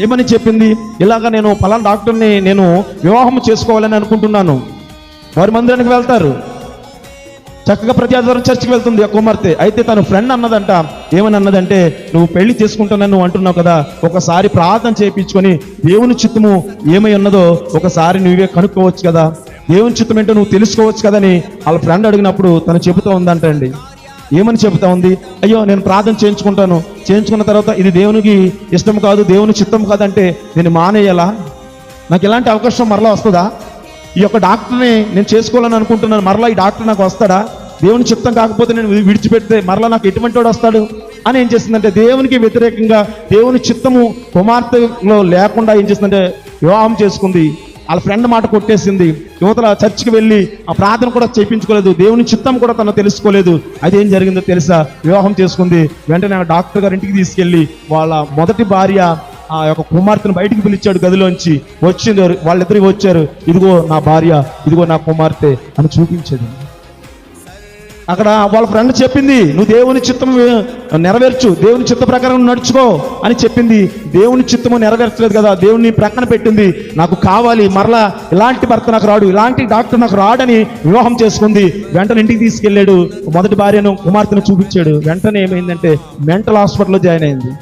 ఏమని చెప్పింది? ఇలాగా నేను పలానా డాక్టర్ని నేను వివాహం చేసుకోవాలని అనుకుంటున్నాను. వారి మందిరానికి వెళ్తారు, చక్కగా ప్రతి ఆదివారం చర్చికి వెళ్తుంది ఆ కుమార్తె. అయితే తన ఫ్రెండ్ అన్నదంట, ఏమని అన్నదంటే, నువ్వు పెళ్లి చేసుకుంటానని నువ్వు అంటున్నావు కదా, ఒకసారి ప్రార్థన చేయించుకొని దేవుని చిత్తము ఏమై ఉన్నదో ఒకసారి నువ్వే కనుక్కోవచ్చు కదా, దేవుని చిత్తం ఏంటో నువ్వు తెలుసుకోవచ్చు కదని వాళ్ళ ఫ్రెండ్ అడిగినప్పుడు తను చెబుతూ ఉందంటండి. ఏమని చెబుతా ఉంది? అయ్యో నేను ప్రార్థన చేయించుకున్న తర్వాత ఇది దేవునికి ఇష్టం కాదు, దేవుని చిత్తం కాదంటే నేను మానేయాలా? నాకు ఎలాంటి అవకాశం మరలా వస్తుందా? ఈ యొక్క డాక్టర్ని నేను చేసుకోవాలని అనుకుంటున్నాను, మరలా ఈ డాక్టర్ నాకు వస్తాడా? దేవుని చిత్తం కాకపోతే నేను విడిచిపెడితే మరలా నాకు ఎటువంటి వాడు వస్తాడు అని ఏం చేస్తుందంటే, దేవునికి వ్యతిరేకంగా దేవుని చిత్తము కుమార్తెలో లేకుండా ఏం చేస్తుందంటే వివాహం చేసుకుంది. వాళ్ళ ఫ్రెండ్ మాట కొట్టేసింది. యువతల చర్చికి వెళ్ళి ఆ ప్రార్థన కూడా చేయించుకోలేదు, దేవుని చిత్తం కూడా తను తెలుసుకోలేదు. అది ఏం జరిగిందో తెలుసా? వివాహం చేసుకుంది. వెంటనే డాక్టర్ గారి ఇంటికి తీసుకెళ్ళి వాళ్ళ మొదటి భార్య ఆ యొక్క కుమార్తెను బయటికి పిలిచాడు గదిలోంచి. వచ్చింది, వాళ్ళిద్దరికి వచ్చారు. ఇదిగో నా భార్య, ఇదిగో నా కుమార్తె అని చూపించేది. అక్కడ వాళ్ళ ఫ్రెండ్ చెప్పింది, నువ్వు దేవుని చిత్తం నెరవేర్చు, దేవుని చిత్త ప్రకారం నడుచుకో అని చెప్పింది. దేవుని చిత్తము నెరవేర్చలేదు కదా, దేవుని ప్రక్కన పెట్టింది. నాకు కావాలి, మరలా ఇలాంటి భర్త నాకు రాడు, ఇలాంటి డాక్టర్ నాకు రాడని వివాహం చేసుకుంది. వెంటనే ఇంటికి తీసుకెళ్ళాడు, మొదటి భార్యను కుమార్తెను చూపించాడు. వెంటనే ఏమైందంటే మెంటల్ హాస్పిటల్లో జాయిన్ అయింది.